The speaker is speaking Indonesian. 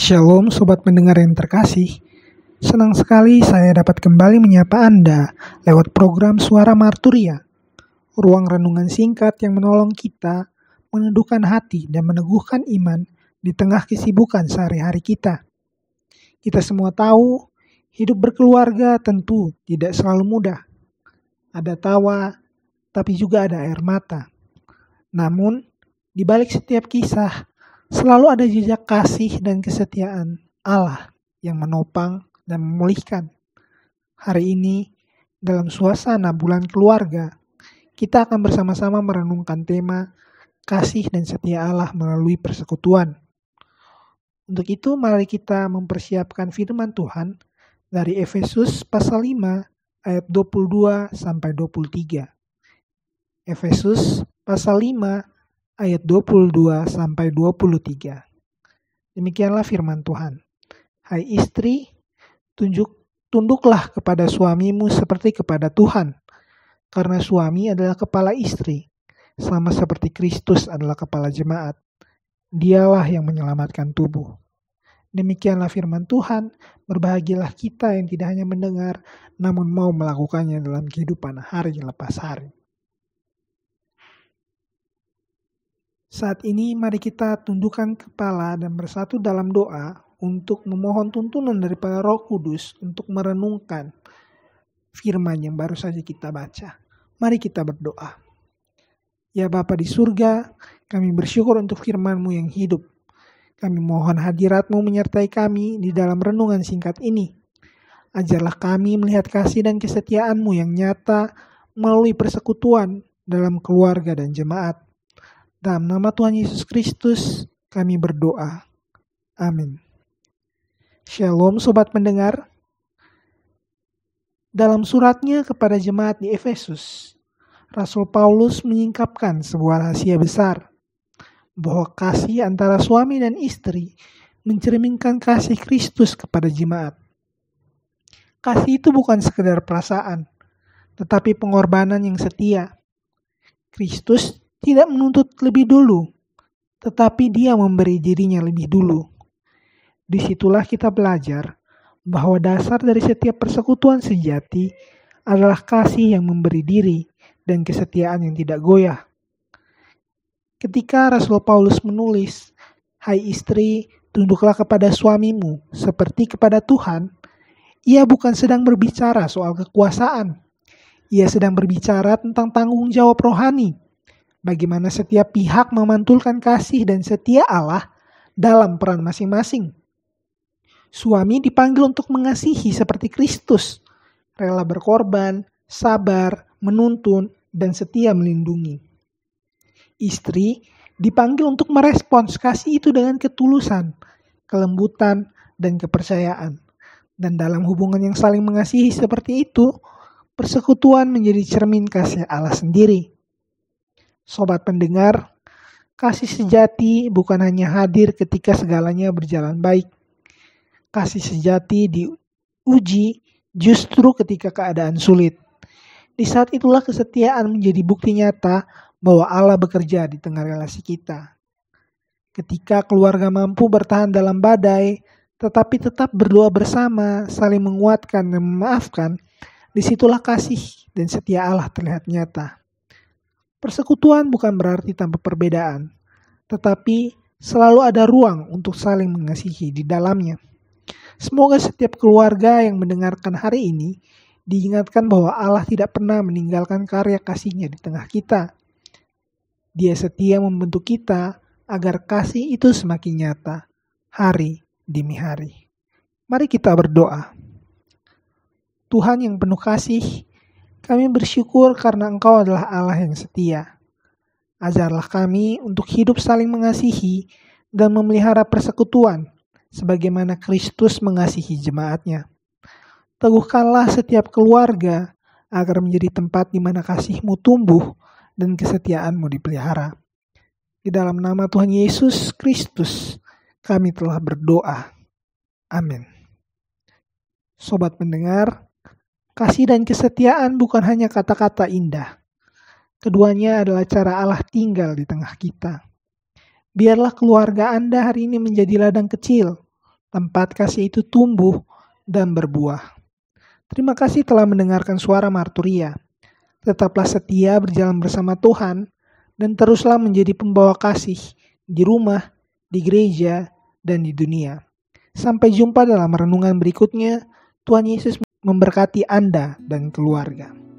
Shalom sobat pendengar yang terkasih. Senang sekali saya dapat kembali menyapa Anda lewat program Suara Marturia, ruang renungan singkat yang menolong kita meneduhkan hati dan meneguhkan iman di tengah kesibukan sehari-hari kita. Kita semua tahu, hidup berkeluarga tentu tidak selalu mudah. Ada tawa, tapi juga ada air mata. Namun, di balik setiap kisah, selalu ada jejak kasih dan kesetiaan Allah yang menopang dan memulihkan. Hari ini, dalam suasana bulan keluarga, kita akan bersama-sama merenungkan tema kasih dan setia Allah melalui persekutuan. Untuk itu, mari kita mempersiapkan firman Tuhan dari Efesus pasal 5 ayat 22 sampai 23. Efesus pasal 5 ayat 22 sampai 23. Demikianlah firman Tuhan. Hai istri, tunduklah kepada suamimu seperti kepada Tuhan, karena suami adalah kepala istri, sama seperti Kristus adalah kepala jemaat. Dialah yang menyelamatkan tubuh. Demikianlah firman Tuhan, berbahagialah kita yang tidak hanya mendengar, namun mau melakukannya dalam kehidupan hari lepas hari. Saat ini mari kita tundukkan kepala dan bersatu dalam doa untuk memohon tuntunan daripada Roh Kudus untuk merenungkan firman yang baru saja kita baca. Mari kita berdoa. Ya Bapa di surga, kami bersyukur untuk firman-Mu yang hidup. Kami mohon hadirat-Mu menyertai kami di dalam renungan singkat ini. Ajarlah kami melihat kasih dan kesetiaan-Mu yang nyata melalui persekutuan dalam keluarga dan jemaat. Dalam nama Tuhan Yesus Kristus, kami berdoa. Amin. Shalom sobat pendengar. Dalam suratnya kepada jemaat di Efesus, Rasul Paulus menyingkapkan sebuah rahasia besar, bahwa kasih antara suami dan istri mencerminkan kasih Kristus kepada jemaat. Kasih itu bukan sekedar perasaan, tetapi pengorbanan yang setia. Kristus tidak menuntut lebih dulu, tetapi Dia memberi dirinya lebih dulu. Disitulah kita belajar bahwa dasar dari setiap persekutuan sejati adalah kasih yang memberi diri dan kesetiaan yang tidak goyah. Ketika Rasul Paulus menulis, "Hai istri, tunduklah kepada suamimu seperti kepada Tuhan," ia bukan sedang berbicara soal kekuasaan. Ia sedang berbicara tentang tanggung jawab rohani. Bagaimana setiap pihak memantulkan kasih dan setia Allah dalam peran masing-masing. Suami dipanggil untuk mengasihi seperti Kristus, rela berkorban, sabar, menuntun, dan setia melindungi. Istri dipanggil untuk merespons kasih itu dengan ketulusan, kelembutan, dan kepercayaan. Dan dalam hubungan yang saling mengasihi seperti itu, persekutuan menjadi cermin kasih Allah sendiri. Sobat pendengar, kasih sejati bukan hanya hadir ketika segalanya berjalan baik. Kasih sejati diuji justru ketika keadaan sulit. Di saat itulah kesetiaan menjadi bukti nyata bahwa Allah bekerja di tengah relasi kita. Ketika keluarga mampu bertahan dalam badai, tetapi tetap berdoa bersama, saling menguatkan dan memaafkan, disitulah kasih dan setia Allah terlihat nyata. Persekutuan bukan berarti tanpa perbedaan, tetapi selalu ada ruang untuk saling mengasihi di dalamnya. Semoga setiap keluarga yang mendengarkan hari ini diingatkan bahwa Allah tidak pernah meninggalkan karya kasih-Nya di tengah kita. Dia setia membentuk kita agar kasih itu semakin nyata hari demi hari. Mari kita berdoa. Tuhan yang penuh kasih, kami bersyukur karena Engkau adalah Allah yang setia. Ajarlah kami untuk hidup saling mengasihi dan memelihara persekutuan, sebagaimana Kristus mengasihi jemaat-Nya. Teguhkanlah setiap keluarga agar menjadi tempat di mana kasih-Mu tumbuh dan kesetiaan-Mu dipelihara. Di dalam nama Tuhan Yesus Kristus, kami telah berdoa. Amin. Sobat pendengar, kasih dan kesetiaan bukan hanya kata-kata indah. Keduanya adalah cara Allah tinggal di tengah kita. Biarlah keluarga Anda hari ini menjadi ladang kecil, tempat kasih itu tumbuh dan berbuah. Terima kasih telah mendengarkan suara Marturia. Tetaplah setia berjalan bersama Tuhan dan teruslah menjadi pembawa kasih di rumah, di gereja, dan di dunia. Sampai jumpa dalam renungan berikutnya. Tuhan Yesus memberkati Anda dan keluarga.